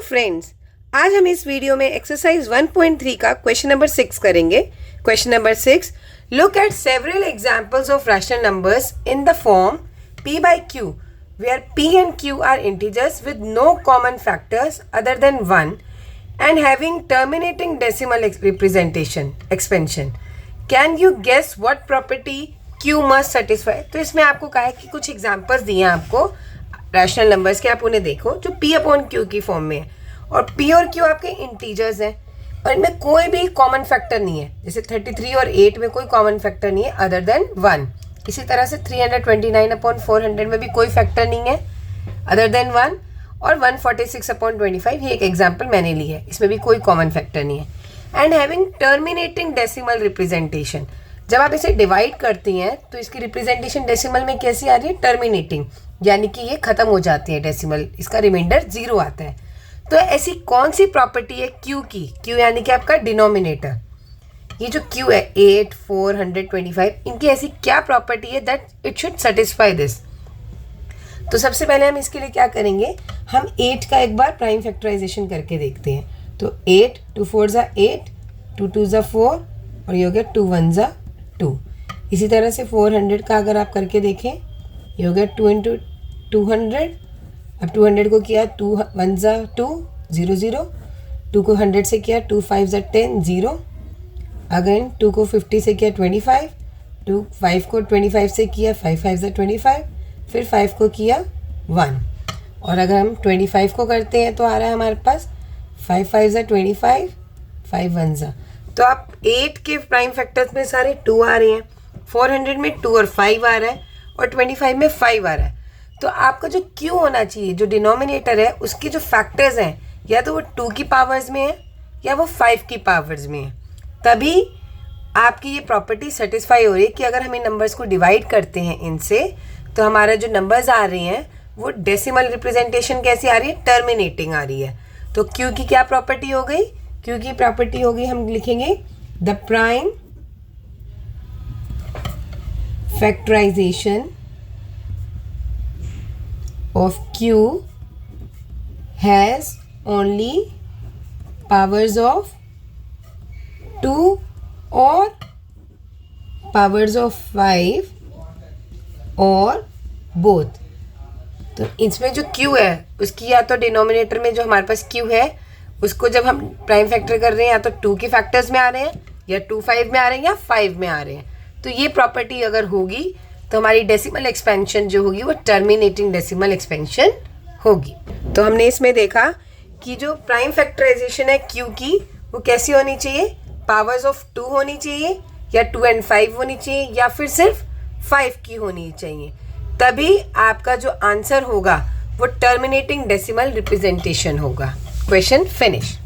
Friends, आज हम इस वीडियो में एक्सरसाइज 1.3 का क्वेश्चन नंबर 6 करेंगे। Question number 6, look at several examples of rational numbers in the form p by q where p and q are integers with no common factors other than 1 and having terminating decimal representation expansion. Can you guess what property q must satisfy? तो इसमें आपको कहा है कि कुछ examples दिए हैं आपको रैशनल नंबर्स के, आप उन्हें देखो जो p अपॉन q की फॉर्म में है और p और q आपके इंटीजर्स हैं और इनमें कोई भी कॉमन फैक्टर नहीं है। जैसे 33 और 8 में कोई कॉमन फैक्टर नहीं है अदर देन 1। इसी तरह से 329 अपॉन 400 में भी कोई फैक्टर नहीं है अदर देन 1 और 146 अपॉन 25 ये एक एग्जाम्पल मैंने ली है, इसमें भी कोई कॉमन फैक्टर नहीं है। And having terminating decimal representation, जब आप इसे डिवाइड करती हैं तो इसकी रिप्रेजेंटेशन डेसिमल में कैसी आ रही है? टर्मिनेटिंग, यानी कि ये खत्म हो जाती है डेसिमल, इसका रिमाइंडर 0 आता है। तो ऐसी कौन सी प्रॉपर्टी है q की? q यानी कि आपका डिनोमिनेटर, ये जो q है 8, 4, 125, इनकी ऐसी क्या प्रॉपर्टी है that it should satisfy this? तो सबसे पहले हम इसके लिए क्या करेंगे, हम 8 का एक बार प्राइम फैक्टराइजेशन करके देखते हैं। तो 8, 2 4 ज़ा 8, 2 2 ज़ा 4 और ये हो गया 2 1 ज़ा 2। इसी तरह से 400 का अगर आप करके देखें, ये हो गया 2 इंटू 200। अब 200 को किया 2 1 ज़ा 2 0 0, 2 को 100 से किया 2 5 ज़ा 10 0, अगेन 2 को 50 से किया 25, 2 5 को 25 से किया 5 5 ज़ा 25, फिर 5 को किया 1। और अगर हम 25 को करते हैं तो आ रहा है हमारे पास 5 5 ज़ा 25, 5 1 ज़ा। तो आप 8 के प्राइम फैक्टर्स में सारे 2 आ रहे हैं, 400 में 2 और 5 आ रहा है और 25 में 5 आ रहा है। तो आपका जो q होना चाहिए, जो डिनोमिनेटर है, उसके जो फैक्टर्स हैं या तो वो 2 की पावर्स में है या वो 5 की पावर्स में है, तभी आपकी ये प्रॉपर्टी सेटिस्फाई हो रही है कि अगर हम इन नंबर्स को डिवाइड करते हैं इनसे तो हमारा जो नंबर्स आ रहे हैं वो डेसिमल रिप्रेजेंटेशन कैसी आ रही है? टर्मिनेटिंग आ रही है। तो q की क्या प्रॉपर्टी हो गई? q की प्रॉपर्टी हो गई, हम लिखेंगे the prime factorization of q has only powers of 2 or powers of 5 or both। तो इसमें जो q है उसकी या तो डिनोमिनेटर में जो हमारे पास q है उसको जब हम प्राइम फैक्टर कर रहे हैं या तो 2 के फैक्टर्स में आ रहे हैं या 2 5 में आ रहे हैं या 5 में आ रहे हैं। तो ये प्रॉपर्टी अगर होगी तो हमारी डेसिमल एक्सपेंशन जो होगी वो टर्मिनेटिंग डेसिमल एक्सपेंशन होगी। तो हमने इसमें देखा कि जो प्राइम फैक्टराइजेशन है q की वो कैसी होनी चाहिए? पावर्स ऑफ 2 होनी चाहिए या 2 and 5 होनी चाहिए या फिर सिर्फ 5 की होनी चाहिए, तभी आपका जो आंसर होगा वो टर्मिनेटिंग डेसिमल रिप्रेजेंटेशन होगा। Question finish.